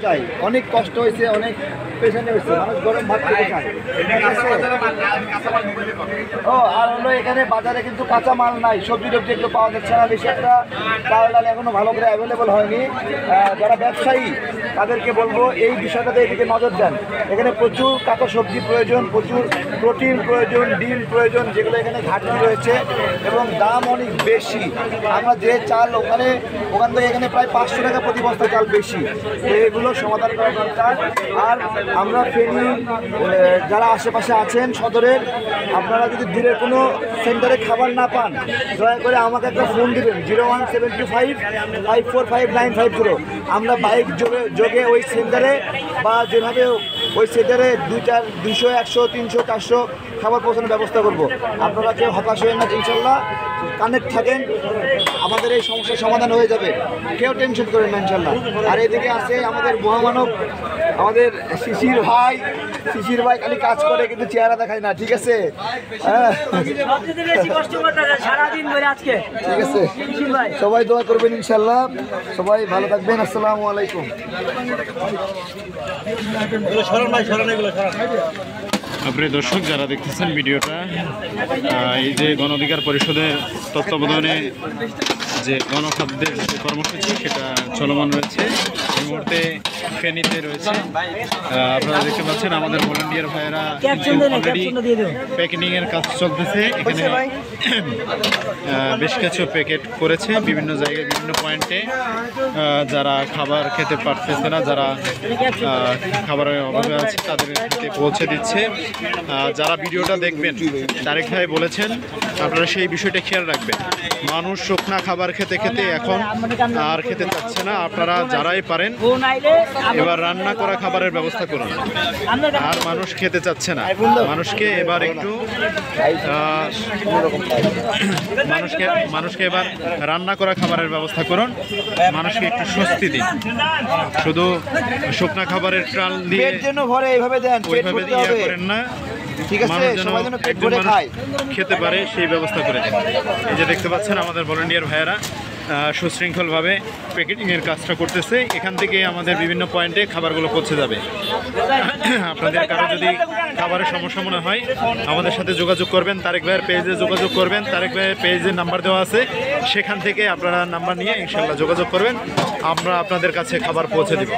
চাই অনেক কষ্ট হয়েছে, অনেক পেশেন্ট হয়েছে, মানুষ গরম ভাত খেতে চায়। ও আর হলো এখানে বাজারে কিন্তু কাঁচা মাল নাই, সবজি টবজি একটু পাওয়া যাচ্ছে না বেশি একটা, চাল ডাল এখনো ভালো করে অ্যাভেলেবল হয়নি। যারা ব্যবসায়ী তাদেরকে বলবো এই বিষয়টাতে এদিকে নজর দেন। এখানে প্রচুর কাঁচা সবজি প্রয়োজন, প্রচুর প্রোটিন প্রয়োজন, ডিম প্রয়োজন, যেগুলো এখানে ঘাটতি রয়েছে এবং দাম অনেক বেশি। আমরা যে চাল ওখান থেকে এখানে প্রায় 500 টাকা প্রতি বস্তা চাল বেশি, তো এগুলো সমাধান করা দরকার। আর আমরা ফেনী যারা আশেপাশে আছেন সদরের, আপনারা যদি দূরের কোনো সেন্টারে খাবার না পান, দয়া করে আমাকে একটা ফোন দেবেন 01725545950। আমরা বাইক যোগে ওই সেন্টারে বা যেভাবে ওই সেন্টারে 200, 100, 300, 400 খাবার পৌঁছানোর ব্যবস্থা করব। আপনারা কেউ হতাশ হয়ে না, ইনশাল্লাহ কানেক্ট থাকেন, আমাদের এই সমস্যার সমাধান হয়ে যাবে, কেউ টেনশন করেন না ইনশাল্লাহ। আর এদিকে আছে আমাদের মহামানব, আমাদের শিশির ভাই খালি কাজ করে কিন্তু চেহারা দেখায় না, ঠিক আছে? হ্যাঁ ঠিক আছে, সবাই দোয়া করবেন ইনশাল্লাহ, সবাই ভালো থাকবেন। আসসালামু আলাইকুম। আপনি দর্শক যারা দেখতেছেন ভিডিওটা, এই যে গণ অধিকার পরিষদের তত্ত্বাবধানে যে গণখাদ্যের যে কর্মসূচি সেটা চলমান রয়েছে, এই মুহূর্তে ফেনীতে রয়েছে। আপনারা দেখতে পাচ্ছেন আমাদের ভলান্টিয়ার ভাইয়েরা অলরেডি প্যাকেটিংয়ের কাজ চলতেছে। এখানে বেশ কিছু প্যাকেট করেছে বিভিন্ন জায়গায়, বিভিন্ন পয়েন্টে যারা খাবার খেতে পারতেছে না, যারা খাবারের অভাবে আছে তাদের হাতে পৌঁছে দিচ্ছে। যারা ভিডিওটা দেখবেন, তারেক ভাই বলেছেন আপনারা সেই বিষয়টা খেয়াল রাখবেন। মানুষ শুকনা খাবার খেতে খেতে এখন আর খেতে চাচ্ছে না। আপনারা যারাই পারেন এবার রান্না করা খাবারের ব্যবস্থা করুন। আর মানুষ খেতে চাচ্ছে না, মানুষকে এবার একটু মানুষকে এবার রান্না করা খাবারের ব্যবস্থা করুন, মানুষকে একটু স্বস্তি দিন। শুধু শুকনা খাবারের ট্রাল দিয়ে ওইভাবে ইয়ে করেন না, খেতে পারে সেই ব্যবস্থা করে দেন। এই যে দেখতে পাচ্ছেন আমাদের ভলান্টিয়ার ভাইয়েরা সুশৃঙ্খলভাবে প্যাকেটিংয়ের কাজটা করতেছে। এখান থেকে আমাদের বিভিন্ন পয়েন্টে খাবারগুলো পৌঁছে যাবে। আপনাদের কারো যদি খাবারের সমস্যা মনে হয় আমাদের সাথে যোগাযোগ করবেন, তারেক ভাইয়ের পেজে যোগাযোগ করবেন। তারেক ভাইয়ের পেজে নাম্বার দেওয়া আছে, সেখান থেকে আপনারা নাম্বার নিয়ে ইনশাল্লাহ যোগাযোগ করবেন, আমরা আপনাদের কাছে খাবার পৌঁছে দেব।